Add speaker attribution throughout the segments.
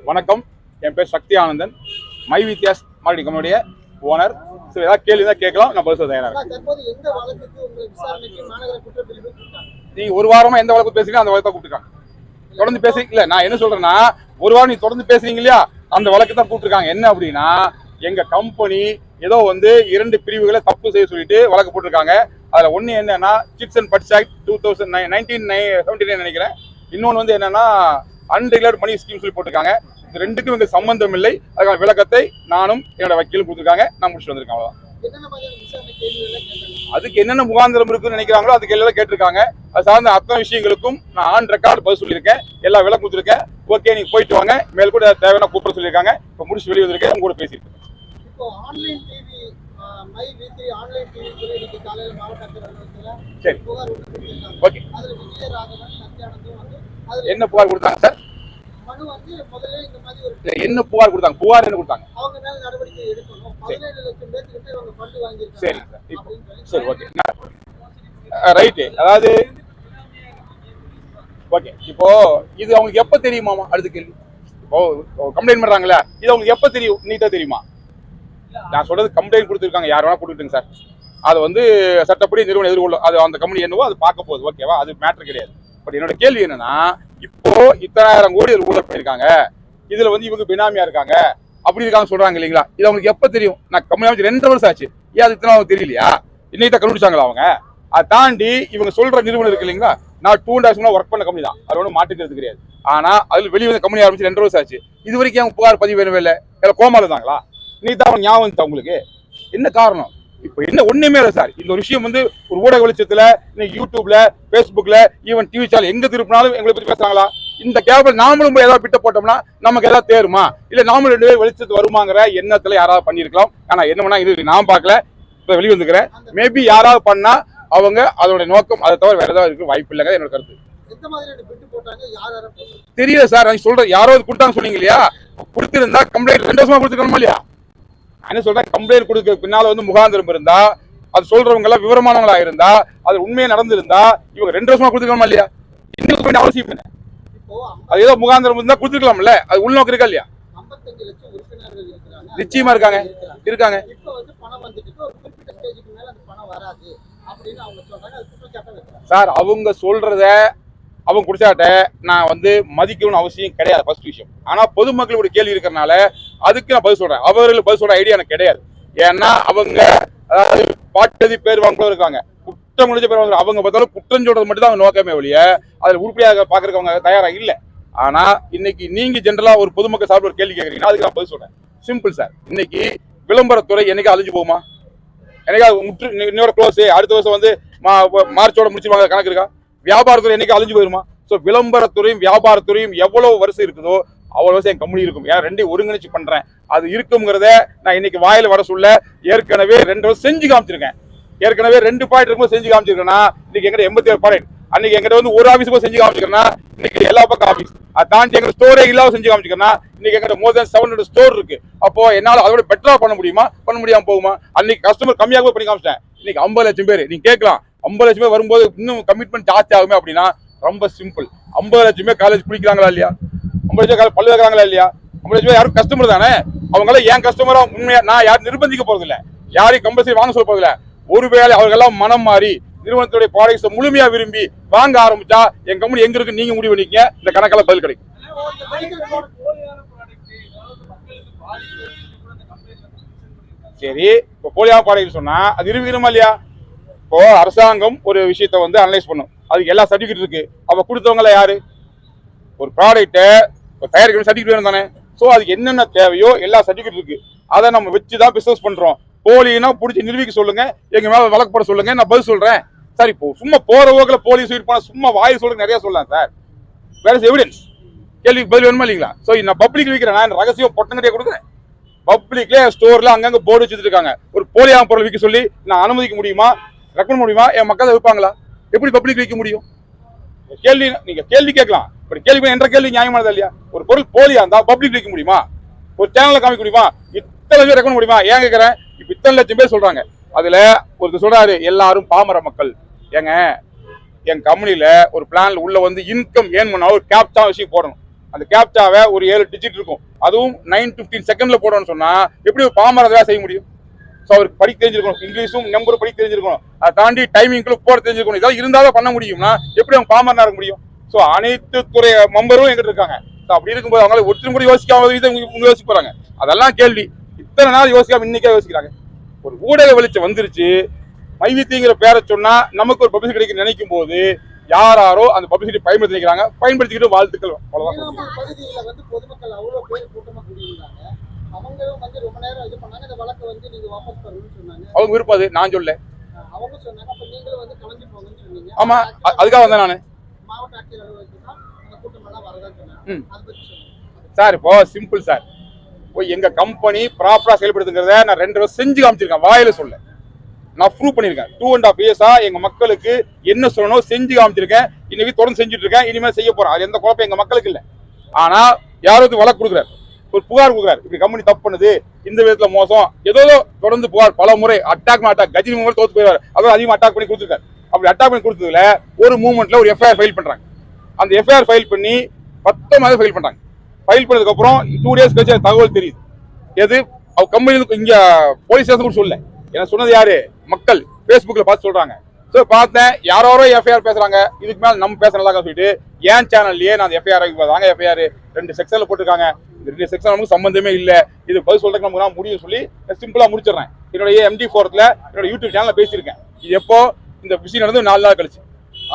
Speaker 1: வணக்கம், என் பேர் சக்தி ஆனந்தன். மை வித்யாஸ் மார்க்கெட்டிங் கம்பெனியுடைய ஓனர். ஸோ ஏதாவது கேள்வி தான் கேட்கலாம், நான் பதில் சொல்ல தயாராக இருக்கேன். நீங்க ஒரு வாரமா எந்த வழக்கு பேசுறீங்க அந்த வழக்கு தான் கூப்பிட்டுருக்காங்க. தொடர்ந்து பேசுறீங்க இல்ல, நான் என்ன சொல்றேன்னா ஒரு வாரம் நீ தொடர்ந்து பேசுறீங்க இல்லையா, அந்த வழக்கு தான் கூப்பிட்டுருக்காங்க. என்ன அப்படின்னா எங்க கம்பெனி ஏதோ 2 பிரிவுகளை தப்பு செய்ய சொல்லிட்டு வழக்கு போட்டிருக்காங்க. அதுல ஒண்ணு என்னன்னா சிட்ஸ் அண்ட் பட்ஸ் ஆக்ட் 1979 நினைக்கிறேன். இன்னொன்னு என்னன்னா அன்ரெகுலர்ட் மணி ஸ்கீம் சொல்லி போட்டிருக்காங்க. இது ரெண்டுக்கும் இவங்க சம்பந்தம் இல்லை. அதுக்கான விளக்கத்தை நானும் என்னோட வக்கீலும் கொடுத்துருக்காங்க. நான் முடிச்சுட்டு வந்திருக்கேன். அவ்வளவுதான். அதுக்கு என்னென்ன முகாந்திரம் இருக்குன்னு நினைக்கிறாங்களோ அதுக்கு எல்லாம் கேட்டிருக்காங்க. அது சார்ந்த அத்தனை விஷயங்களுக்கும் நான் ஆன் ரெக்கார்டு பதில் சொல்லியிருக்கேன், எல்லா விளக்கம் கொடுத்துருக்கேன். ஓகே, நீங்க போயிட்டு வாங்க, மேல் கூட தேவையான கூப்பிட சொல்லியிருக்காங்க. இப்போ முடிச்சு வெளியே வந்திருக்கேன், உங்க கூட பேசியிருக்கேன். சரி, ஓகே. என்ன புகார் கொடுத்தாங்க சார்? என்ன புகார் கொடுத்தாங்க? புகார் என்ன கொடுத்தாங்க? சரி சரி, ஓகே, ரைட்டு. அதாவது ஓகே, இப்போ இது அவங்களுக்கு எப்ப தெரியுமாமா? அடுத்த கேள்வி, இப்போ கம்ப்ளைண்ட் பண்றாங்களா, இது அவங்களுக்கு எப்ப தெரியும்? நீட்டா தெரியுமா? நான் சொல்றது கம்ப்ளைண்ட் கொடுத்துருக்காங்க, யார் வேணா கொடுத்துட்டுங்க சார். அது சட்டப்படி நிறுவனம் எதிர்கொள்ளும். அது அந்த கம்பெனி என்னவோ அது பார்க்க போகுது, ஓகேவா? அது மேட்டர் கிடையாது. பட் என்னோட கேள்வி என்னன்னா, இப்போ இத்தனை ஆயிரம் கோடி ஊழல் பண்ணிருக்காங்க, இதுல இவங்க பினாமியா இருக்காங்க அப்படி இருக்காங்க சொல்றாங்க இல்லைங்களா? இது அவங்களுக்கு எப்ப தெரியும்? நான் கம்பெனி அமைச்சு 2 வருஷம் ஆச்சு, ஏன் அது இத்தனை அவங்க தெரியலையா? இன்னைக்கு தான் கண்டுபிடிச்சாங்களா அவங்க? அதை தாண்டி இவங்க சொல்ற நிறுவனம் இருக்கு இல்லைங்களா, நான் 2 2.5 ஒர்க் பண்ண கம்பெனி தான், அது ஒன்றும் மாட்டுக்கிறது கிடையாது. ஆனா அதுல வெளியே வந்து கம்பெனி ஆரம்பிச்சு 2 வருஷம் ஆச்சு, இது வரைக்கும் அவங்க புகார் பதிவு வேணும் இல்லை, கோமால இருந்தாங்களா? இன்னைக்கு தான் ஞாபகம் வந்துச்சு அவங்களுக்கு. என்ன காரணம்? இப்ப என்ன ஒண்ணுமே இல்லை சார். இந்த ஒரு விஷயம் ஒரு ஊடக வெளிச்சத்துல, யூடியூப்ல, பேஸ்புக்ல, ஈவன் டிவி சேனல் எங்க திருப்பினாலும் எங்களை பத்தி பேசுறாங்களா? இந்த கேபிள் நாமளும் ஏதாவது பிட்ட போட்டோம்னா நமக்கு ஏதாவது தேருமா? இல்ல நாமளும் 2 பேர் வெளிச்சத்து வருமாங்கிற எண்ணத்துல யாராவது பண்ணிருக்கலாம். ஆனா என்ன பண்ணா இது நான் பார்க்கல, வெளியே வந்துக்கிறேன். மேபி யாராவது பண்ணா அவங்க அதோட நோக்கம் அதை தவிர வேற ஏதாவது இருக்க வாய்ப்பு இல்லைங்க என்னோட கருத்து. தெரியல சார், நான் சொல்றேன் யாராவது கொடுத்தாங்க சொன்னீங்க இல்லையா, கொடுத்திருந்தா கம்ப்ளைண்ட் 2 வருஷமா கொடுத்துக்கணுமா இல்லையா? என்ன சொல்றேன், கம்ப்ளைண்ட் கொடுக்க பின்னால முகாந்திரம் இருந்தா, அது சொல்றவங்க எல்லாம் விவரமானவங்களா இருந்தா, அது உண்மையா நடந்திருந்தா இவங்க 2 வருஷமா கொடுத்துக்கணுமா இல்லையா? இன்னும் அவசியம் என்ன? அது ஏதோ முகாந்திரம் இருந்தா கொடுத்துக்கலாம்ல, அது உள்நோக்கம் இருக்கா இல்லையா? நிச்சயமா இருக்காங்க. சார் அவங்க சொல்றத அவங்க குடிச்சாட்ட நான் மதிக்கணும்னு அவசியம் கிடையாது, ஃபர்ஸ்ட் விஷயம். ஆனா பொதுமக்களுடைய கேள்வி இருக்கிறனால அதுக்கு நான் பதில் சொல்றேன். அவர்களுக்கு பதில் சொல்ற ஐடியா எனக்கு கிடையாது. ஏன்னா அவங்க அதாவது பாட்டதி பேர் வாங்க இருக்காங்க, குற்றம் முடிஞ்ச பேர் வாங்க, அவங்க பார்த்தாலும் குற்றம் சொல்றது மட்டும் தான் அவங்க நோக்கமே ஒழிய அதுல உருப்படியாக பாக்குறதுக்கு அவங்க தயாரா இல்லை. ஆனா இன்னைக்கு நீங்க ஜென்ரலா ஒரு பொதுமக்கள் சார்பில் ஒரு கேள்வி கேட்கறீங்கன்னா அதுக்கு நான் பதில் சொல்றேன். Simple sir. இன்னைக்கு விளம்பரத்துறை என்னைக்கு அழிஞ்சு போகுமா? என்னைக்கு இன்னொரு க்ளோஸ், அடுத்த வருஷம் மார்ச்சோட முடிச்சிருவாங்க கணக்கு இருக்கா? வியாபாரத்துறை என்னைக்கு அழிஞ்சு போயிருமா? ஸோ விளம்பரத்துறையும் வியாபாரத்துறையும் எவ்வளவு வருஷம் இருக்குதோ அவ்வளவு வருஷம் என் கம்பெனி இருக்கும். ஏன் 2 ஒருங்கிணைச்சு பண்றேன், அது இருக்குங்கிறத நான் இன்னைக்கு வாயில வர சொல்ல ஏற்கனவே 2 வருஷம் செஞ்சு காமிச்சிருக்கேன். ஏற்கனவே 2 ப்ராடக்ட் இருக்கும்போது செஞ்சு காமிச்சிருக்கேன்னா இன்னைக்கு எங்கிட்ட 87 ப்ராடக்ட், அன்னைக்கு எங்கிட்ட ஒரு ஆஃபீஸ் போய் செஞ்சு காமிச்சிருக்கேன்னா இன்னைக்கு எல்லா பக்கம் ஆஃபீஸ், அதை தாண்டி எங்க ஸ்டோரே இல்லாம செஞ்சு காமிச்சிருக்கேன்னா இன்னைக்கு எங்கிட்ட more than 700 ஸ்டோர் இருக்கு. அப்போ என்னால அதோட பெட்டரா பண்ண முடியுமா? பண்ண முடியாம போகுமா? அன்னைக்கு கஸ்டமர் கம்மியாக பண்ணி காமிச்சிட்டேன். இன்னைக்கு 50 லட்சம் பேர் நீங்க கேட்கலாம், 50 லட்சம் பேர் வரும்போது இன்னும் கமிட்மெண்ட் ஜாஸ்தி ஆகுமே அப்படின்னா ரொம்ப சிம்பிள். 50 லட்சம் பேர் காலேஜ் பிடிக்கிறாங்களா இல்லையா? 50 லட்சம் பல்லு வைக்கிறாங்களா இல்லையா? 50 லட்சம் பேர் யாரும் கஸ்டமர் தானே. அவங்களாம் ஏன் கஸ்டமரா உண்மையா நான் யாரும் நிர்பந்திக்க போறது இல்லை, யாரையும் கம்பல்சரி வாங்க சொல்ல போறது இல்லை. ஒருவேளை அவர்களெல்லாம் மனம் மாறி நிறுவனத்துடைய ப்ராடக்ட்ஸை முழுமையா விரும்பி வாங்க ஆரம்பிச்சா என் கம்பெனி எங்க இருக்கு நீங்க முடிவு பண்ணிக்க, இந்த கணக்கெல்லாம் பதில் கிடைக்கும். சரி, இப்போ போலியான ப்ராடக்ட் சொன்னா அது நிரூபிக்கணுமா இல்லையா? இப்போ அரசாங்கம் ஒரு விஷயத்த அனலைஸ் பண்ணும், அதுக்கு எல்லா சர்டிபிகேட் இருக்கு. அவ கொடுத்தவங்கள யாரு? ஒரு ப்ராடக்ட்டை தயாரிக்கிற சர்டிபிகேட் வேணும் தானே. ஸோ அதுக்கு என்னென்ன தேவையோ எல்லா சர்டிபிகேட் இருக்கு, அதை நம்ம வச்சுதான் பிசினஸ் பண்றோம். போலினா பிடிச்சி நிரூபிக்க சொல்லுங்க, எங்க மேல வழக்கு போட சொல்லுங்க, நான் பதில் சொல்றேன். சார் இப்போ சும்மா போற போக்கில் போலீஸ் போனா சும்மா வாய் சொல்லுங்க நிறைய சொல்லலாம் சார். வேற எவிடன்ஸ் கேள்விக்கு பதில் வேணுமா இல்லைங்களா? ஸோ நான் பப்ளிக் விற்கிறேன், நான் ரகசியம் பொட்டங்கட்டியே கொடுக்குறேன். பப்ளிக்ல ஸ்டோர்ல அங்கங்க போர்டு வச்சுட்டு இருக்காங்க, ஒரு போலியான பொருள் விற்க சொல்லி நான் அனுமதிக்க முடியுமா? ரெக்கமெண்ட் முடியுமா? என் மக்கள் விற்பாங்களா? எப்படி பப்ளிக் விற்க முடியும்? கேள்வி நீங்க கேள்வி கேட்கலாம், பட் கேள்வி என்ற கேள்வி நியாயமானதா இல்லையா? ஒரு பொருள் போலியா இருந்தா பப்ளிக் விற்க முடியுமா? ஒரு சேனல்ல காமிக்க முடியுமா? இத்தனை பேர் ரெக்கமெண்ட் முடியுமா? ஏன் கேட்கறேன், இப்ப இத்தனை லட்சம் பேர் சொல்றாங்க, அதுல ஒருத்தர் சொல்றாரு எல்லாரும் பாமர மக்கள். ஏங்க என் கம்பெனில ஒரு பிளான்ல உள்ள இன்கம் ஏன் பண்ணா ஒரு கேப்சா விஷயம் போடணும். அந்த கேப்சாவை ஒரு 7 டிஜிட் இருக்கும், அதுவும் 9-15 செகண்ட்ல போடணும்னு சொன்னா எப்படி ஒரு பாமரதா செய்ய முடியும்? ஸோ அவருக்கு படிக்க தெரிஞ்சிருக்கணும், இங்கிலீஷும் நம்பர் படிக்க தெரிஞ்சிருக்கணும், அதை தாண்டி டைமிங்குள்ள போட தெரிஞ்சிருக்கணும். இதெல்லாம் இருந்தாலும் பண்ண முடியும்னா எப்படி அவங்க பாமரனா இருக்க முடியும்? ஸோ அனைத்து துறை மெம்பரும் எங்கிட்ட இருக்காங்க. அப்படி இருக்கும்போது அவங்களால ஒருத்தரும் கூட யோசிக்காம யோசிக்க போறாங்க. அதெல்லாம் கேள்வி. இத்தனை நாள் யோசிக்காம இன்னைக்கே யோசிக்கிறாங்க. ஒரு ஊடக வெளிச்சம் வந்துருச்சு, மைவித்திங்கிற பேரை சொன்னா நமக்கு ஒரு பப்ளிசிட்டி கிடைக்கும் நினைக்கும் போது யாரோ அந்த பப்ளிசிட்டி பயன்படுத்திக்கிறாங்க. பயன்படுத்திக்கிட்டு வாழ்த்துக்கள். அவ்வளவுதான்.
Speaker 2: பொதுமக்கள் அவ்வளவு பேர் கூட்டமா கூடியிருந்தாங்க. அவங்களும் ரொம்ப நேரம் இது பண்ணாங்க. இந்த வழக்கை நீங்க வாபஸ் பெறணும்னு சொன்னாங்க.
Speaker 1: அவங்க விருப்பம், அது நான் சொல்ல.
Speaker 2: அவங்க சொன்னாங்க. அப்ப நீங்களும் கலந்து போங்கன்னு சொன்னீங்க.
Speaker 1: ஆமா, அதுக்காக வந்தேன் நானு.
Speaker 2: மாவட்ட ஆட்சியர் அலுவலகத்துக்கு தான் அந்த கூட்டம் எல்லாம் வரதா சொன்னாங்க. அதை பத்தி சொல்லுங்க
Speaker 1: சார். இப்போ சிம்பிள் சார், போய் எங்க கம்பெனி ப்ராப்பரா செயல்படுத்துங்கிறத நான் 2 வருஷம் செஞ்சு காமிச்சிருக்கேன். வாயில சொல்ல நான் ப்ரூவ் பண்ணிருக்கேன். 2.5 இயர்ஸா எங்க மக்களுக்கு என்ன சொல்லணும் செஞ்சு காமிச்சிருக்கேன். இன்னைக்கு தொடர்ந்து செஞ்சுட்டு இருக்கேன், இனிமேல் செய்ய போறேன். அது எந்த குழப்பம் எங்க மக்களுக்கு இல்லை. ஆனா யாராவது வழக்கு கொடுக்குறாரு, ஒரு புகார் கொடுக்குறாரு, இப்படி கம்பெனி தப்பு பண்ணுது, இந்த விதத்துல மோசம், ஏதோ தொடர்ந்து புகார் பல முறை அட்டாக் கஜினி மூமெண்ட் தோத்து போயிடுவார், அதாவது அதிகமாக அட்டாக் பண்ணி கொடுத்துருக்காரு. அப்படி அட்டாக் பண்ணி கொடுத்ததுல ஒரு மூவ்மெண்ட்ல ஒரு எஃப்ஐஆர் ஃபைல் பண்றாங்க. அந்த எஃப்ஐஆர் ஃபைல் பண்ணி 10 ஃபைல் பண்றாங்க. ஃபைல் பண்ணதுக்கு அப்புறம் 2 டேஸ் கழிச்சு தகவல் தெரியுது. எது அவங்க கம்பெனி இங்க போலீஸ் ஸ்டேஷன் கூட சொல்ல, ஏன்னா சொன்னது யாரு? மக்கள் பேஸ்புக்ல பார்த்து சொல்றாங்க. ஸோ பார்த்தேன் யாரோ எஃப்ஐஆர் பேசுறாங்க, இதுக்கு மேல நம்ம பேசலாம் சொல்லிட்டு ஏன் சேனல்லையே நான் எஃப்ஐஆர் வாங்க எஃப்ஐஆர் 2 செக்ஷன்ல போட்டிருக்காங்க. இந்த 2 செக்ஷன் நமக்கு சம்பந்தமே இல்லை, இது பதில் சொல்றதுக்கு நமக்கு முடியும் சொல்லி சிம்பிளா முடிச்சிடறேன். என்னுடைய MD4ல என்னோட யூடியூப் சேனல்ல பேசியிருக்கேன். இது எப்போ இந்த விஷயம் நடந்து 4 நாள் கழிச்சு.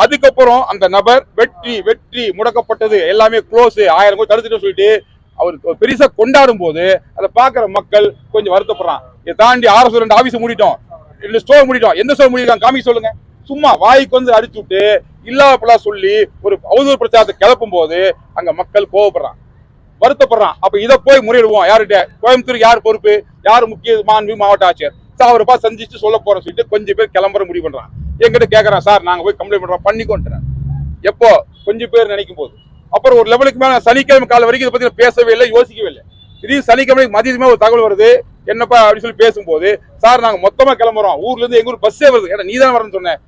Speaker 1: அதுக்கப்புறம் அந்த நபர் வெற்றி முடக்கப்பட்டது, எல்லாமே க்ளோஸ், 1000 கோடி தடுத்துட்டு சொல்லிட்டு அவர் பெருசா கொண்டாடும் போது அதை பாக்குற மக்கள் கொஞ்சம் வருத்தப்படுறான். இதை தாண்டி RS 2 ஆபீஸ் மூடிட்டோம், 2 ஸ்டோர் மூடிட்டோம், எந்த ஸ்டோர் மூடிருக்காங்க காமிக்க சொல்லுங்க. சும்மா வாய்க்கு அடிச்சு விட்டு இல்லாப்பலா சொல்லி ஒரு அவதூறு பிரச்சாரத்தை கிளப்பும் போது அங்க மக்கள் கோவப்படுறான், வருத்தப்படுறான். அப்ப இதை போய் முறையிடுவோம் யாருகிட்ட? கோயம்புத்தூர் யார் பொறுப்பு? யார் முக்கிய மாவட்ட ஆட்சியர்? அவரை பார்த்து சந்திச்சு சொல்ல போற சொல்லிட்டு கொஞ்சம் பேர் கிளம்புற முடிவு பண்றான். என்கிட்ட கேட்கறான், சார் நாங்க போய் கம்ப்ளைண்ட் பண்றோம், பண்ணிக்கோன்றேன். எப்போ? கொஞ்சம் பேர் நினைக்கும் போது. அப்புறம் ஒரு லெவலுக்கு மேல சனிக்கிழமை கால வரைக்கும் இதை பத்தி பேசவே இல்லை, யோசிக்கவே இல்லை. திடீர்னு சனிக்கிழமை மதியமே ஒரு தகவல் வருது, என்னப்பா அப்படின்னு சொல்லி பேசும்போது, சார் நாங்க மொத்தமா கிளம்புறோம், ஊர்ல இருந்து எங்க ஊர் பஸ்ஸே வருது. ஏன்னா நீ தான் வரணும்னு சொன்னேன்,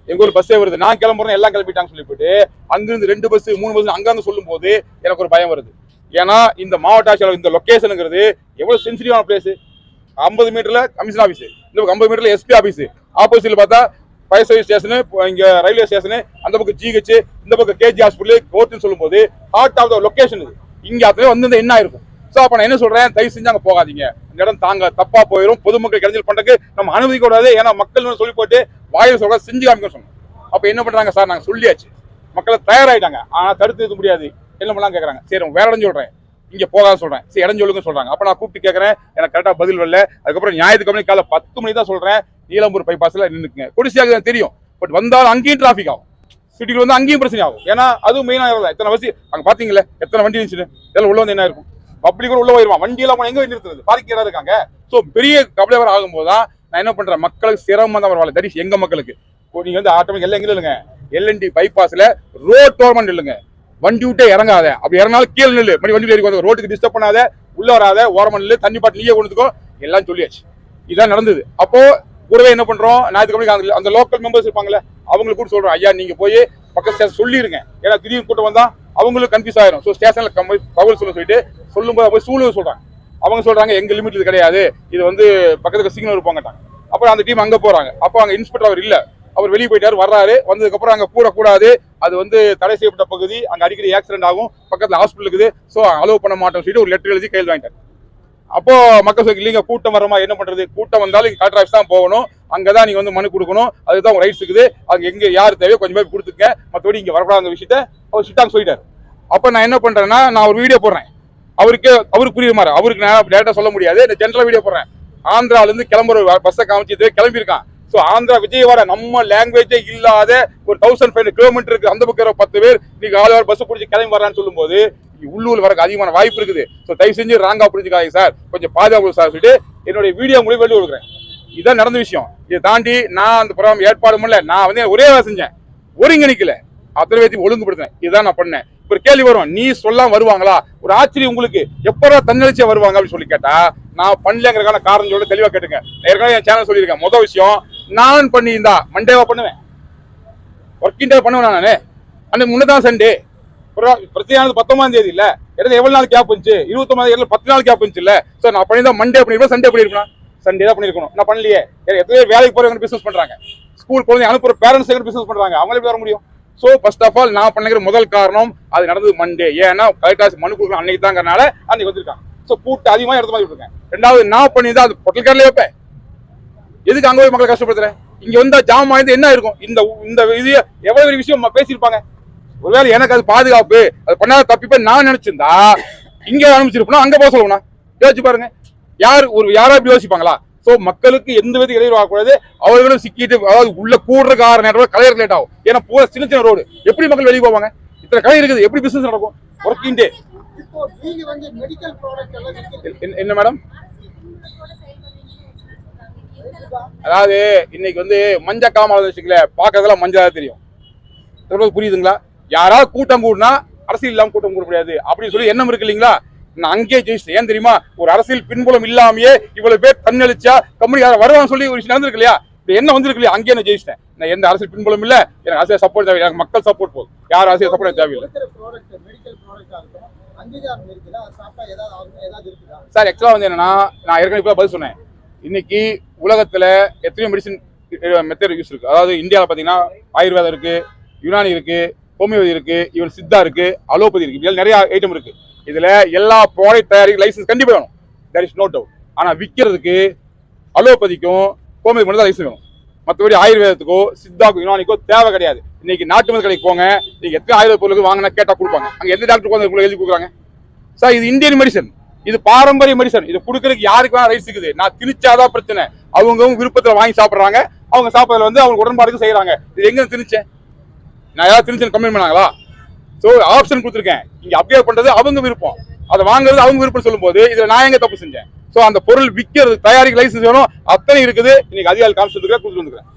Speaker 1: எங்க ஊர் பஸ்ஸே வருது, நான் கிளம்புறேன், எல்லாம் கிளம்பிட்டாங்க சொல்லி போயிட்டு அங்கிருந்து 2 பஸ் 3 பஸ் அங்க சொல்லும் போது எனக்கு ஒரு பயம் வருது. ஏன்னா இந்த மாவட்ட ஆட்சியாளர் இந்த லொகேஷனுங்கிறது எவ்வளவு சென்சிட்டிவான பிளேஸ். 50 மீட்டர்ல கமிஷன் ஆபீஸ், இந்த 50 மீட்டர்ல SP ஆபீஸ், ஆப்போசிட்ல பார்த்தா ஃபயர் சர்வீஸ் ஸ்டேஷன், இங்க ரயில்வே ஸ்டேஷன், அந்த பக்கம் GH, இந்த பக்கம் KG ஹாஸ்பிட்டல், கோர்ட்னு சொல்லும் போது ஹார்ட் ஆஃப் த லொகேஷன் இது. இங்க அதுல வந்து என்ன இருக்கும்? சோ அப்ப நான் என்ன சொல்றேன், தயவு செஞ்சு அங்க போகாதீங்க, இந்த இடம் தாங்க தப்பா போயிடும், பொதுமக்கள் கிடைச்சல் பண்றதுக்கு நம்ம அனுமதிக்க கூடாது. ஏன்னா மக்கள் சொல்லி போட்டு வாயில் சொல்ற செஞ்சு காமிக்க சொன்னோம். அப்ப என்ன பண்றாங்க, சார் நாங்க சொல்லியாச்சு, மக்களை தயாராயிட்டாங்க, ஆனா தடுத்து இருக்க முடியாது, என்ன பண்ணலாம் கேட்கறாங்க. சரி வேற இடம் சொல்றேன், இங்க போகாத சொல்றேன், சரி இடம் சொல்லுங்க சொல்றாங்க. அப்ப நான் கூப்பிட்டு கேட்கறேன், எனக்கு கரெக்டா பதில் வரல. அதுக்கப்புறம் ஞாயிற்றுக்கிழமை காலை 10 மணி தான் சொல்றேன், நீலம்பூர் பைபாஸ்ல நின்னுக்குங்க. கொடிசியாக தெரியும், பட் வந்தாலும் அங்கேயும் டிராபிக் ஆகும், சிட்டில வந்து அங்கேயும் பிரச்சனை ஆகும். ஏன்னா அதுவும் மெயினா இல்லை. எத்தனை வசி அங்க பாத்தீங்களா, எத்தனை வண்டி இருந்துச்சு, இதெல்லாம் உள்ள வந்து என்ன இருக்கும், பப்ளிக் கூட உள்ள போயிருவான், வண்டி எல்லாம் எங்க நிறுத்துறது, பார்க்கிங் இருக்காங்க. சோ பெரிய கவலை வர ஆகும் போதுதான் நான் என்ன பண்றேன், மக்களுக்கு சிரமம் தான் பரவாயில்ல, தட் இஸ் எங்க மக்களுக்கு. நீங்க வந்து ஆட்டோமேட்டிக் எல்லாம் எங்க இல்லைங்க, LNT பைபாஸ்ல ரோட் டோர்மெண்ட் இல்லைங்க, வண்டி விட்டே இறங்காத, அப்படி இறங்கினாலும் கீழே நில்லு, மணி வண்டி ஏறி ரோட்டுக்கு டிஸ்டர்ப் பண்ணாத, உள்ள வராத, ஓரமா நில்லு, தண்ணி பாட்டு நீயே கொண்டுக்கோ, எல்லாம் சொல்லியாச்சு. இதான் நடந்தது. அப்போ கூடவே என்ன பண்றோம், ஞாயிற்றுக்கிழமை அந்த லோக்கல் மெம்பர்ஸ் இருப்பாங்கல்ல, அவங்களுக்கு கூட சொல்றோம், ஐயா நீங்க போய் பக்கத்து ஸ்டேஷன் சொல்லிருங்க, ஏன்னா திடீர்னு கூட்டம் வந்தா அவங்களுக்கு கன்ஃபியூஸ் ஆயிரும். ஸோ ஸ்டேஷன்ல தகவல் சொல்லிட்டு சொல்லும்போது போய் சூழல் சொல்றாங்க. அவங்க சொல்றாங்க எங்க லிமிட் இது கிடையாது, இது வந்து பக்கத்துக்கு சிக்னல் இருப்பாங்கட்டாங்க. அப்புறம் அந்த டீம் அங்க போறாங்க. அப்போ அங்க இன்ஸ்பெக்டர் அவர் இல்ல, அவர் வெளியே போயிட்டாரு, வர்றாரு. வந்ததுக்கு அப்புறம் அங்க கூடாது, அது வந்து தடை செய்யப்பட்ட பகுதி, அங்க அடிக்கடி ஆக்சிடென்ட் ஆகும், பக்கத்துல ஹாஸ்பிட்டல் இருக்குது, ஸோ அலோவ் பண்ண மாட்டோம்னு சொல்லிட்டு ஒரு லெட்டர் எழுதி கையில் வாங்கிட்டாரு. அப்போ மக்கள் சொல்லி இல்லைங்க, கூட்டம் வரமா என்ன பண்றது, கூட்டம் வந்தாலும் கலெக்டர் ஆஃபீஸ் தான் போகணும், அங்கதான் நீங்க வந்து மனு கொடுக்கணும், அதுதான் உங்க ரைட்ஸ் இருக்குது, அங்க எங்க யாரு தேவையோ கொஞ்சம் பேர் கொடுத்துக்க, மற்றபடி இங்க வரக்கூடாத விஷயத்த அவர் சிட்டாங்க சொல்லிட்டாரு. அப்ப நான் என்ன பண்றேன்னா, நான் ஒரு வீடியோ போடுறேன், அவருக்கு புரியுற மாதிரி, அவருக்கு நான் டேரக்டா சொல்ல முடியாது, இந்த ஜென்ரலா வீடியோ போடுறேன். ஆந்திரால இருந்து கிளம்புற பஸ்ஸை காமிச்சு கிளம்பி இருக்கான். ஸோ ஆந்திரா விஜயவாடா நம்ம லாங்குவேஜே இல்லாத ஒரு 1500 கிலோமீட்டர் இருக்கு, அந்த பக்கம் 10 பேர் நீங்க ஆள் பஸ் பிடிச்சி கிளம்பி வரான்னு சொல்லும் போது உள்ளூர் வரக்கு அதிகமான வாய்ப்பு இருக்குது. ஸோ தயவு செஞ்சு ராங்கா புரிஞ்சுக்காதீங்க சார், கொஞ்சம் பாதுகாப்பு சார் சொல்லிட்டு என்னுடைய வீடியோ மூலியம் வெளியே கொடுக்குறேன். இதான் நடந்த விஷயம். இதை தாண்டி நான் அந்த ப்ரோக்ராம் ஏற்பாடு பண்ணல, நான் வந்து ஒரே வேலை செஞ்சேன், ஒருங்கிணைக்கல, அத்தனை பேர்த்தையும் ஒழுங்குபடுத்தினேன். இதுதான் நான் பண்ணேன். ஒரு கேள்வி வரும், நீ சொல்லாம வருவாங்களா, ஒரு ஆச்சரியம் உங்களுக்கு, எப்படா தன்னெழுச்சியா வருவாங்க அப்படின்னு சொல்லி கேட்டா, நான் பண்ணலங்கிறதுக்கான காரணம் சொல்ல தெளிவா கேட்டுங்க. ஏற்கனவே என் சேனல் சொல்லியிருக்கேன், முதல் விஷயம் நான் பண்ணியிருந்தா மண்டேவா பண்ணுவேன், ஒர்க்கிங் டே பண்ணுவேன், நானு அன்னைக்கு முன்னதான் சண்டே பிரச்சனையானது 19ஆம் தேதி இல்ல, இடத்துல எவ்வளவு நாள் கேப் இருந்துச்சு? 29ஆம் தேதி 10 நாள் கேப் இருந்துச்சு இல்ல. சோ நான் பண்ணிருந்தா மண்டே பண்ணிருப்பேன், சண்டே பண்ணிருப்பேன். சண்டே தான் பண்ணிருக்கணும், நான் பண்ணலையே. எத்தனை வேலைக்கு போறவங்க பிசினஸ் பண்றாங்க, ஸ்கூல் குழந்தை அனுப்புற பேரண்ட்ஸ் பிசினஸ் பண்றாங்க, அவங்களே எப்படி வர முடியும்? சோ ஃபர்ஸ்ட் ஆஃப் ஆல் நான் பண்ணிக்கிற முதல் காரணம் அது நடந்தது மண்டே. ஏன்னா கலெக்டர் மனு கொடுக்கணும் அன்னைக்கு தாங்கிறனால அன்னைக்கு வந்திருக்காங்க. சோ கூட்டு அதிகமா எடுத்த மாதிரி இருக்கேன். ரெண்டாவது நான் பண்ணிதான் அது பொட்டல்கார்ல வைப்பேன். எதுக்கு அங்க போய் மக்களை கஷ்டப்படுத்துறேன்? இங்க வந்தா ஜாம் ஆயிருந்து என்ன இருக்கும்? இந்த இது எவ்வளவு பெரிய விஷயம் பேசியிருப்பாங்க. ஒருவேளை எனக்கு அது பாதுகாப்பு, அது பண்ணாத தப்பிப்ப நான் நினைச்சிருந்தா இங்க அனுப்பிச்சிருப்போம், அங்க போக சொல்லணும். யோசிச்சு பாருங்க, யாரா இப்படி யோசிப்பாங்களா? சோ மக்களுக்கு எந்த வித இடையூறு ஆகக்கூடாது. அவர்களும் சிக்கிட்டு, அதாவது உள்ள கூடுற கார நேரம் கலையர் லேட் ஆகும். ஏன்னா பூரா சின்ன சின்ன ரோடு, எப்படி மக்கள் வெளியே போவாங்க? இத்தனை கடை இருக்குது, எப்படி பிசினஸ் நடக்கும்? Working day.
Speaker 2: இப்போ நீங்க வந்து மெடிக்கல் ப்ராடக்ட் எல்லாம்
Speaker 1: என்ன மேடம்? அதாவது இன்னைக்கு வந்து மஞ்ச காமால வச்சுக்கல, பாக்கிறதெல்லாம் மஞ்சளா தெரியும். புரியுதுங்களா? யாராவது கூட்டம் கூடனா அரசியல் இல்லாம கூட்டம் கூட முடியாது அப்படின்னு சொல்லி எண்ணம் இருக்கு இல்லீங்களா? நான் அங்கேயே ஜெயிச்சிட்டேன். ஏன் தெரியுமா? ஒரு அரசியல் பின்புலம் இல்லாமயே இவ்வளவு பேர் தன்னழிச்சா கம்பெனி யாரும் வருவான்னு சொல்லி ஒரு விஷயம் நடந்திருக்கு இல்லையா? என்ன வந்திருக்கு இல்லையா? அங்கேயே நான் ஜெயிச்சிட்டேன். நான் எந்த அரசியல் பின்புலம் இல்ல, எனக்கு அரசியல் சப்போர்ட் தேவை, எனக்கு மக்கள் சப்போர்ட் போதும். யார் அரசியல் சப்போர்ட் தேவையில்லை. சார் ஆக்சுவலா வந்து என்னன்னா, நான் ஏற்கனவே பதில் சொன்னேன். இன்னைக்கு உலகத்துல எத்தனையோ மெடிசின் மெத்தட் யூஸ் இருக்கு. அதாவது இந்தியாவில் பாத்தீங்கன்னா ஆயுர்வேதம் இருக்கு, யுனானி இருக்கு, ஹோமியோபதி இருக்கு, ஈவன் சித்தா இருக்கு, அலோபதி இருக்கு, இதுல நிறைய ஐட்டம் இருக்கு. இதுல எல்லா ப்ராடக்ட் தயாரிக்க லைசன்ஸ் கண்டிப்பா வேணும், தேர் இஸ் நோ டவுட். ஆனா விற்கிறதுக்கு அலோபதிக்கும் ஹோமியோபதி மட்டும் தான் லைசன்ஸ் வேணும். மற்றபடி ஆயுர்வேதத்துக்கோ சித்தாக்கோ யுனானிக்கோ தேவை கிடையாது. இன்னைக்கு நாட்டு மருந்து கடைக்கு போங்க, நீங்க எத்தனை ஆயுர்வேத பொருளுக்கு வாங்கினா கேட்டா கொடுப்பாங்க. அங்க எந்த டாக்டருக்கு எழுதி கொடுக்குறாங்க? சார் இது இந்தியன் மெடிசன், இது பாரம்பரிய மெடிசன், இது கொடுக்கறதுக்கு யாருக்கு வேணா ரைட்ஸ் இருக்குது. நான் திணிச்சாதான் பிரச்சனை. அவங்க விருப்பத்துல வாங்கி சாப்பிடுறாங்க, அவங்க சாப்பிடறதுல வந்து அவங்க உடன்பாடுக்கு செய்யறாங்க. இது எங்க திணிச்சேன்? நான் யாராவது திணிச்சு கம்ப்ளைண்ட் பண்ணாங்களா? சோ ஆப்ஷன் கொடுத்துருக்கேன், இங்க அப்டேட் பண்றது அவங்க விருப்பம், அதை வாங்குறது அவங்க விருப்பம் சொல்லும் போது இதுல நான் எங்க தப்பு செஞ்சேன்? சோ அந்த பொருள் விற்கிறது, தயாரிக்க லைசன்ஸ் வேணும், அத்தனை இருக்குது. இன்னைக்கு அதிகாரி காமிச்சு கொடுத்துட்டு வந்துருக்கேன்.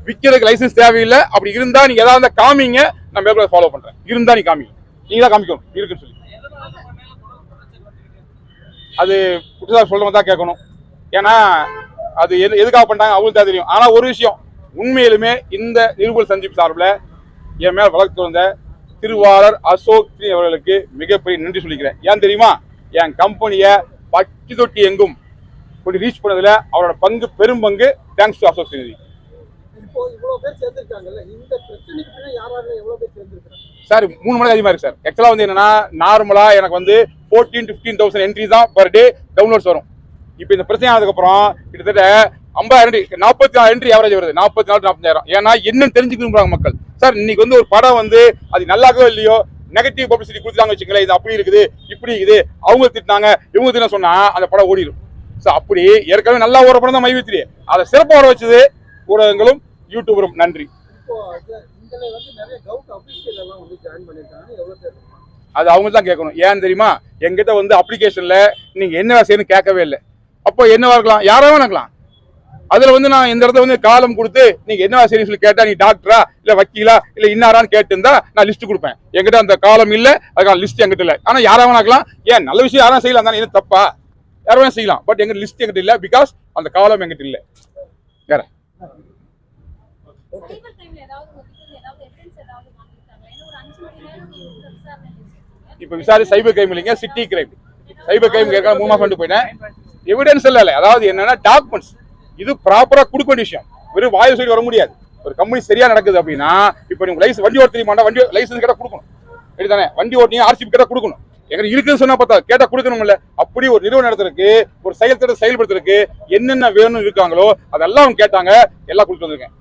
Speaker 1: விற்கிறதுக்கு லைசன்ஸ் தேவையில்லை. அப்படி இருந்தா நீங்க ஏதாவது காமிங்க, நான் மேற்கொள்ள ஃபாலோ பண்றேன். இருந்தா நீ காமிங்க, நீங்க தான் காமிக்கணும் இருக்குன்னு சொல்லி. அது குற்றச்சாட்டு சொல்றவங்க தான் கேட்கணும். ஏன்னா அது எதுக்காக பண்றாங்க அவங்களுக்கு தான் தெரியும். ஆனா ஒரு விஷயம், உண்மையிலுமே இந்த நிருபல் சந்திப்பு சார்பில் என் மேல வழக்கு வந்த திருவாளர் அசோக் அவர்களுக்கு மிகப்பெரிய நன்றி சொல்லிக்கிறேன். ஏன் தெரியுமா? என் கம்பெனியை பட்டி தொட்டி எங்கும் கொண்டு ரீச் பண்ணதுல அவரோட பங்கு, பெரும் பங்கு. தேங்க்ஸ் டு அசோக் நிதி. சார் 3 மடங்கு அதிகமா இருக்கு சார். ஆக்சுவலா வந்து என்னன்னா, நார்மலா எனக்கு வந்து 14 to 15,000 என்ட்ரி தான் பர் டே டவுன்லோட்ஸ் வரும். இப்போ இந்த பிரச்சனை ஆனதுக்கு அப்புறம் கிட்டத்தட்ட 50,000 44 என்ட்ரி ஆவரேஜ் வருது. 44 45,000. ஏன்னா என்னன்னு தெரிஞ்சுக்கணும் மக்கள். சார் இன்னைக்கு வந்து ஒரு படம் வந்து அது நல்லாகவோ இல்லையோ, நெகட்டிவ் பப்ளிசிட்டி கொடுத்தாங்க வச்சுங்களேன், இது அப்படி இருக்குது இப்படி இருக்குது, அவங்க திட்டினாங்க இவங்க தின சொன்னா அந்த படம் ஓடிடும். ஸோ அப்படி ஏற்கனவே நல்லா ஓட படம் தான் மைவித்திரி, அதை சிறப்பாக ஓட வச்சது ஊடகங்களும் யூடியூபரும். நன்றி. அது அவங்க தான் கேட்கணும். ஏன் தெரியுமா? எங்கிட்ட வந்து அப்ளிகேஷன்ல நீங்க என்ன செய்யணும் கேட்கவே இல்லை. அப்போ என்னவா இருக்கலாம், யாராவது இருக்கலாம். அதுல வந்து நான் இந்த இடத்துல வந்து காலம் கொடுத்து நீங்க என்ன செய்யணும் சொல்லி கேட்டா, நீ டாக்டரா இல்ல வக்கீலா இல்ல இன்னாரான்னு கேட்டு இருந்தா நான் லிஸ்ட் கொடுப்பேன். என்கிட்ட அந்த காலம் இல்ல, அதுக்கான லிஸ்ட் என்கிட்ட இல்ல. ஆனா யாராவது இருக்கலாம், ஏன் நல்ல விஷயம் யாரும் செய்யலாம் தானே, இது தப்பா? யாரும் செய்யலாம். பட் எங்க லிஸ்ட் என்கிட்ட இல்ல, பிகாஸ் அந்த காலம் என்கிட்ட இல்ல. வேற இப்ப விசாரி சைபர் கிரைம் இல்லைங்க, சிட்டி கிரைம். சைபர் கிரைம் கேட்க 3 மாசம் வந்து போயிட்டேன். எவிடன்ஸ் இல்ல, அதாவது என்னன்னா டாக்குமெண்ட்ஸ் இது ப்ராப்பரா கொடுக்க வேண்டிய விஷயம். வெறும் வாயு சொல்லி வர முடியாது. ஒரு கம்பெனி சரியா நடக்குது அப்படின்னா, இப்ப நீங்க லைசன்ஸ் வண்டி ஓட்ட தெரியுமா, வண்டி லைசன்ஸ் கேட்டா கொடுக்கணும். சரிதானே? வண்டி ஓட்டிங்க ஆர்சிபி கேட்டா கொடுக்கணும். எங்க இருக்குன்னு சொன்னா பார்த்தா கேட்டா கொடுக்கணும் இல்ல. அப்படி ஒரு நிறுவனம் நடத்துறதுக்கு, ஒரு செயல்திட்டம் செயல்படுத்துறதுக்கு என்னென்ன வேணும்னு இருக்காங்களோ அதெல்லாம் அவங்க கேட்டாங்க, எல்லாம் கொடுத்து வந்திருக்கேன்.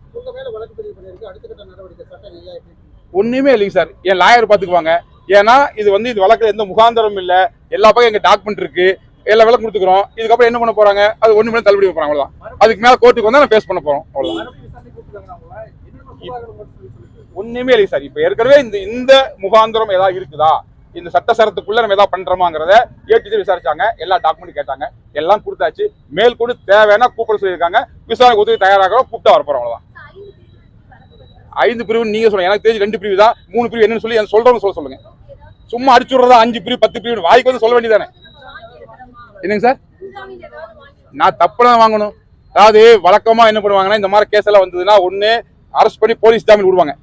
Speaker 1: ஒண்ணுமே இல்லைங்க சார், என் லாயர் பாத்துக்குவாங்க. ஏன்னா இது வந்து இது வழக்குல எந்த முகாந்தரம் இல்ல, எல்லா பக்கம் எங்க டாக்குமெண்ட் இருக்கு, எல்லா விளக்கம் கொடுத்துக்கிறோம். இதுக்கப்புறம் என்ன பண்ண போறாங்க, அது ஒண்ணுமே தள்ளுபடி போறாங்க, அவ்வளவுதான். அதுக்கு மேல கோர்ட்டுக்கு வந்தா நான் பேஸ் பண்ண போறோம், அவ்வளவுதான். ஒண்ணுமே இல்லை சார். இப்ப ஏற்கனவே இந்த முகாந்திரம் ஏதாவது இருக்குதா, இந்த சட்ட சரத்துக்குள்ள நம்ம ஏதாவது பண்றோமாங்கிறத ஏடிஜி விசாரிச்சாங்க, எல்லா டாக்குமெண்ட் கேட்டாங்க, எல்லாம் கொடுத்தாச்சு. மேல் கொண்டு தேவையான கூப்பிட சொல்லியிருக்காங்க. விசாரணை உதவி தயாராக கூப்பிட்டா வரப்போறோம், அவ்வளவுதான். 5 பிரிவு நீங்க சொல்லுங்க, எனக்கு தெரிஞ்சு 2 பிரிவு தான். 3 பிரிவு என்னன்னு சொல்லி சொல்றவங்க சொல்லுங்க. சும்மா அடிச்சுடுறதா 5 பிரிவு 10 பிரிவு வாய்க்கு வந்து சொல்ல வேண்டியதானே. என்னங்க சார், நான் தப்புதான் வாங்கணும். அதாவது வழக்கமா என்ன பண்ணுவாங்கன்னா, இந்த மாதிரி கேஸ் எல்லாம் வந்ததுன்னா ஒண்ணு அரெஸ்ட் பண்ணி போலீஸ் ஜாமீன் விடுவாங்க,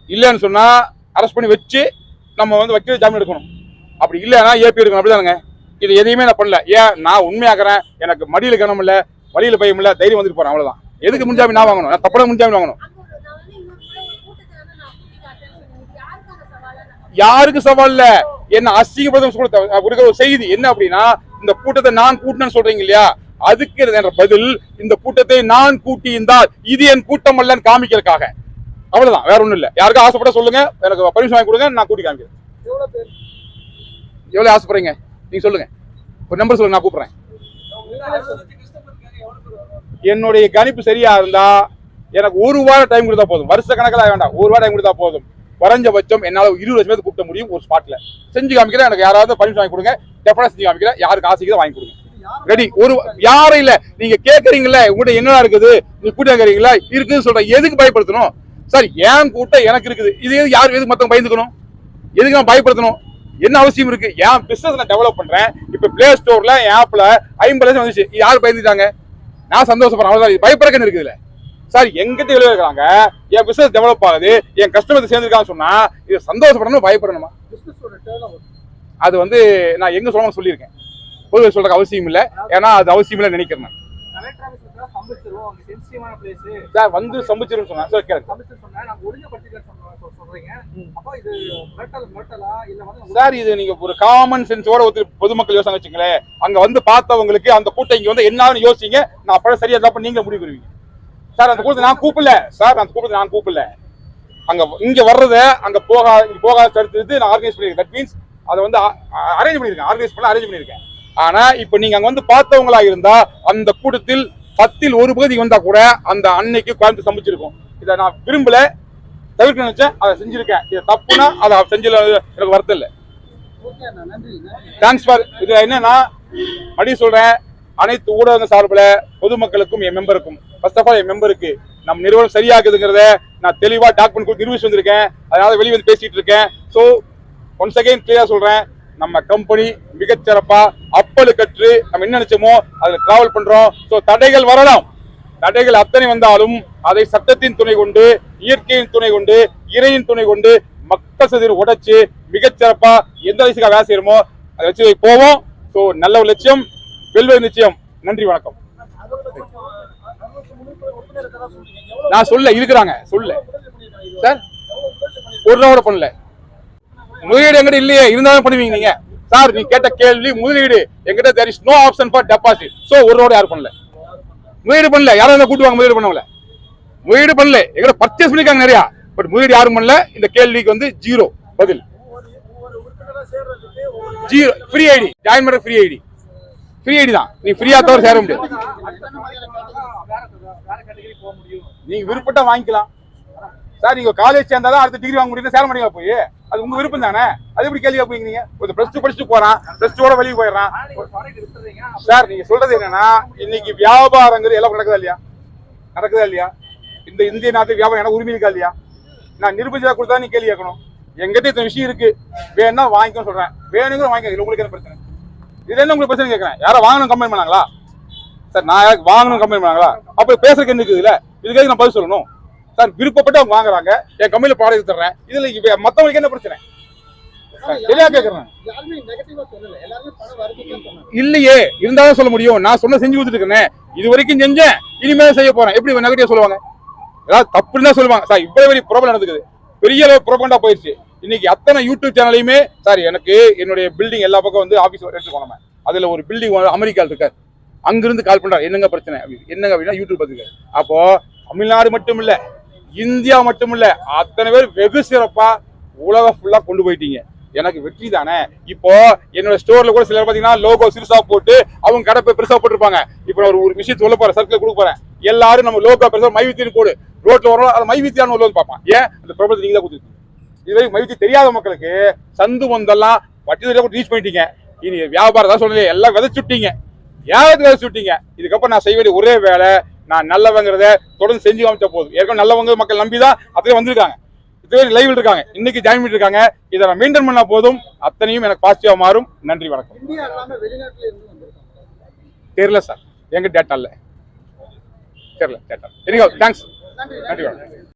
Speaker 1: இல்லன்னு சொன்னா அரெஸ்ட் பண்ணி வச்சு நம்ம வந்து வக்கீல் ஜாமீன் எடுக்கணும். அப்படி இல்லைன்னா ஏபி எடுக்கணும். அப்படிதானுங்க. இது எதையுமே நான் பண்ணல. ஏன் நான் உண்மையாக்குறேன். எனக்கு மடியில கனம் இல்ல, வழியில பயம் இல்ல, தைரியம் வந்துட்டு போறேன். அவ்வளவுதான். எதுக்கு முன்ஜாமீன் நான் வாங்கணும்? நான் தப்பட முன்ஜாமீன் வாங்கணும். யாருக்கு சவால் இல்ல. என்ன அசிங்கப்படுத்த கொடுக்கிற ஒரு செய்தி என்ன அப்படின்னா, இந்த கூட்டத்தை நான் கூட்டினேன்னு சொல்றீங்க இல்லையா, அதுக்கு என்ற பதில் இந்த கூட்டத்தை நான் கூட்டி இருந்தால் இது என் கூட்டம் அல்லன்னு காமிக்கிறதுக்காக. அவ்வளவுதான், வேற ஒண்ணும் இல்ல. யாருக்கும் ஆசைப்பட சொல்லுங்க, எனக்கு பர்மிஷன் வாங்கி கொடுங்க, நான் கூட்டி காமிக்கிறேன். எவ்வளவு ஆசைப்படுறீங்க நீங்க சொல்லுங்க, ஒரு நம்பர் சொல்லுங்க, நான் கூப்பிடுறேன். என்னுடைய கணிப்பு சரியா இருந்தா எனக்கு ஒரு வாரம் டைம் கொடுத்தா போதும். வருஷ கணக்கில் வேண்டாம், ஒரு வாரம் டைம் கொடுத்தா போதும். குறைஞ்சபட்சம் என்னால 20 லட்சம் பேர் கூப்பிட முடியும் ஒரு ஸ்பாட்ல. செஞ்சு காமிக்கிறேன். எனக்கு யாராவது பர்மிஷன் வாங்கி கொடுங்க, டெஃபனட்டா செஞ்சு காமிக்கிறேன். யாருக்கு ஆசைக்குதோ வாங்கி கொடுங்க. ரெடி. ஒரு யாரும் இல்ல. நீங்க கேக்குறீங்கல்ல, உங்கள்கிட்ட என்னடா இருக்குது, நீ கூட்டம் கேக்குறீங்களா, இருக்குன்னு சொல்றேன். எதுக்கு பயப்படுத்தணும் சார்? ஏன் கூட்டம் எனக்கு இருக்குது. இது யாரு எதுக்கு மத்தவங்க பயந்துக்கணும்? எதுக்கு நான் பயப்படுத்தணும்? என்ன அவசியம் இருக்கு? என் பிசினஸ் நான் டெவலப் பண்றேன். இப்ப பிளே ஸ்டோர்ல என் ஆப்ல 50 லட்சம் வந்துச்சு. யாரு பயந்துட்டாங்க? நான் சந்தோஷப்படுறேன். அவ்வளவுதான். பயப்படுறதுன்னு இருக்குதுல்ல சார். எங்கிட்ட விளையாடுறாங்க, என் பிசினஸ் டெவலப் ஆகுது, என் கஸ்டமர் சேர்ந்துருக்கான்னு சொன்னா இது சந்தோஷப்படணும், பயப்படணுமா? அது வந்து நான் எங்க சொல்லணும்னு சொல்லியிருக்கேன். பொதுவாக சொல்றதுக்கு அவசியம் இல்லை. ஏன்னா அது அவசியம் இல்லை நினைக்கிறேன். சார் வந்து சம்பிச்சிரும் சொன்னா சார் கேட்க சார், இது நீங்க ஒரு காமன் சென்ஸோட ஒரு பொதுமக்கள் யோசனை வச்சுங்களேன். அங்க வந்து பார்த்தவங்களுக்கு அந்த கூட்டம் இங்க வந்து என்னன்னு யோசிங்க. நான் அப்ப சரியா தான் நீங்க முடிவு பண்ணுவீங்க சார். அந்த கூட்டத்தை நான் கூப்பிடல சார், அந்த கூட்டத்தை நான் கூப்பிடல. அங்க இங்க வர்றத அங்க போகாத தடுத்து நான் ஆர்கனைஸ் பண்ணிருக்கேன். தட் மீன்ஸ் அதை வந்து அரேஞ்ச் பண்ணிருக்கேன், ஆர்கனைஸ் பண்ண அரேஞ்ச் பண்ணிருக்கேன். ஆனா இப்ப நீங்க அங்க வந்து பார்த்தவங்களா இருந்தா அந்த கூட்டத்தில் 10ல் 1 பகுதி வந்தா கூட அந்த அன்னைக்கு கோயம்புத்தூர் சமைச்சிருக்கும். இதை நான் விரும்பல, தவிர்க்க நினைச்சேன், அதை செஞ்சிருக்கேன். இது தப்புனா அதை செஞ்சல எனக்கு வருத்தம் இல்லை. தேங்க்ஸ் ஃபார் இது. என்னன்னா மறுபடி சொல்றேன், அனைத்து ஊடகங்கள் சார்பில் பொதுமக்களுக்கும் என் மெம்பருக்கும், ஃபர்ஸ்ட் ஆஃப் ஆல் என் மெம்பருக்கு நம்ம நிறுவனம் சரியாக்குதுங்கிறத நான் தெளிவா டாக்குமெண்ட் கொடுத்து நிரூபிச்சு வந்திருக்கேன். அதனால வெளியே வந்து பேசிட்டு இருக்கேன். ஸோ ஒன்ஸ் அகைன் கிளியரா சொல்றேன், நம்ம கம்பெனி மிகச்சிறப்பா அப்பலு கற்று நம்ம என்ன நினைச்சோமோ அதுல டிராவல் பண்றோம். ஸோ தடைகள் வரலாம், தடைகள் அத்தனை வந்தாலும் அதை சட்டத்தின் துணை கொண்டு, இயற்கையின் துணை கொண்டு, இறையின் துணை கொண்டு மக்கள் சதிர் உடைச்சு மிகச்சிறப்பா எந்த வயசுக்காக வேலை செய்யணுமோ அதை வச்சு போவோம். ஸோ நல்ல ஒரு லட்சியம், வெல்வது நிச்சயம். நன்றி, வணக்கம். நான் சொல்ல இருக்கிறாங்க சொல்ல சார், ஒரு ரூபா பண்ணல. முதலீடு எங்கிட்ட இல்லையே, இருந்தாலும் பண்ணுவீங்க நீங்க சார். நீ கேட்ட கேள்வி முதலீடு எங்கிட்ட there is no option for deposit. So ஒரு ரூபா யாரும் பண்ணல, முதலீடு பண்ணல. யாரும் கூட்டுவாங்க, முதலீடு பண்ணல, முதலீடு பண்ணல. எங்கிட்ட பர்ச்சேஸ் பண்ணிருக்காங்க நிறைய, பட் முதலீடு யாரும் பண்ணல. இந்த கேள்விக்கு வந்து ஜீரோ பதில். ஜீரோ. ஃப்ரீ ஐடி ஜாயின் பண்ற ஃப்ரீ ஐடி, ஃப்ரீ ஐடி தான். நீ ஃப்ரீயா தவிர சேர முடியாது. நீங்க விருப்பப்பட்ட வாங்கிக்கலாம் சார். நீங்க காலேஜ் சேர்ந்தாதான் அடுத்த டிகிரி வாங்க முடியும், சேர மாட்டீங்க. போய் அது உங்க விருப்பம் தானே. அது எப்படி கேள்வி கேட்பீங்க? ஒரு பிளஸ் 2 படிச்சுட்டு போறான், பிளஸ் 2 வெளியே போயிடறான் சார். நீங்க சொல்றது என்னன்னா, இன்னைக்கு வியாபாரங்கிறது எல்லாம் நடக்குதா இல்லையா? நடக்குதா இல்லையா? இந்த இந்திய நாட்டு வியாபாரம் எனக்கு உரிமை இருக்கா இல்லையா? நான் நிரூபிச்சா கொடுத்தா நீ கேள்வி கேட்கணும். எங்கிட்ட இந்த விஷயம் இருக்கு, வேணா வாங்கிக்கணும்னு சொல்றேன். வேணுங்கிற வாங்கிக்க. இது உங்களுக்கு என்ன பிரச்சனை? இது என்ன உங்களுக்கு பிரச்சனை கேட்கறேன். யாரும் வாங்கணும் கம்பெனி பண்ணாங்களா சார்? நான் வாங்கணும் கம்பெனி பண்ணாங்களா? அப்ப பேசுறதுக்கு என்ன இருக்குது? இல்ல இதுக்கு நான் பதில் சொல்லணும் சார். விருப்பப்பட்டு அவங்க வாங்குறாங்க, என் கம்பெனில ப்ராடக்ட் தர்றேன். இதுல மத்தவங்களுக்கு என்ன பிரச்சனை? இல்லையே, இருந்தாலும் சொல்ல முடியும். நான் சொன்ன செஞ்சு கொடுத்துட்டு இருக்கேன், இது வரைக்கும் செஞ்சேன், இனிமேல் செய்ய போறேன். எப்படி நெகட்டிவா சொல்லுவாங்க? ஏதாவது தப்புன்னு சொல்லுவாங்க சார். இவ்வளவு பெரிய ப்ராப்ளம் நடக்குது, பெரிய அளவு ப்ராப்ளமா போயிடுச்சு. இன்னைக்கு அத்தனை யூடியூப் சேனலையுமே சார், எனக்கு என்னுடைய பில்டிங் எல்லா பக்கம் வந்து ஆபீஸ் எடுத்துக்கோ. நம்ம அதுல ஒரு பில்டிங் அமெரிக்காவில் இருக்காரு, அங்கிருந்து கால் பண்றாரு, என்னங்க பிரச்சனை என்னங்க அப்படின்னா யூடியூப் பார்த்துக்காரு. அப்போ தமிழ்நாடு மட்டும் இல்ல, இந்தியா மட்டும் இல்ல, அத்தனை பேர் வெகு சிறப்பா உலகம் ஃபுல்லா கொண்டு போயிட்டீங்க. எனக்கு வெற்றி தானே. இப்போ என்னோட ஸ்டோர்ல கூட சிலர் பாத்தீங்கன்னா லோகோ சிறுசா போட்டு அவங்க கடை பெருசா போட்டுருப்பாங்க. இப்போ ஒரு விஷயம் சொல்ல போறேன், சர்க்கிள் கொடுக்க போறேன். எல்லாரும் நம்ம லோகோ பெருசா மைவித்தின்னு போடு, ரோட்ல வரும், அது மைவித்தியான ஒரு பார்ப்பான். ஏன் அந்த ப்ராப்ளத்தை நீங்க தான் கொடுத்துருக்கீங்க. இதுவரை மைவித்தி தெரியாத மக்களுக்கு சந்து வந்தெல்லாம் வட்டி ரீச் பண்ணிட்டீங்க. இனி வியாபாரம் தான் சொல்றீங்க, எல்லாம் விதைச்சுட்டீங்க. ஏதாவது விதைச்சுட்டீங்க. இதுக்கப்புறம் நான் செய்ய வேண்டிய ஒரே வேலை, நான் நல்லவங்கிறத தொடர்ந்து செஞ்சு காமிச்சா போதும். ஏற்கனவே நல்லவங்க மக்கள் நம்பிதான் அத்தனை வந்திருக்காங்க, லைவ் இருக்காங்க, இன்னைக்கு ஜாயின் பண்ணிருக்காங்க. இதை நான் மெயின்டைன் பண்ணா போதும், அத்தனையும் எனக்கு பாசிட்டிவா மாறும். நன்றி, வணக்கம். தெரியல சார், எங்க டேட்டா இல்ல, தெரியல டேட்டா. தேங்க்ஸ். நன்றி, வணக்கம்.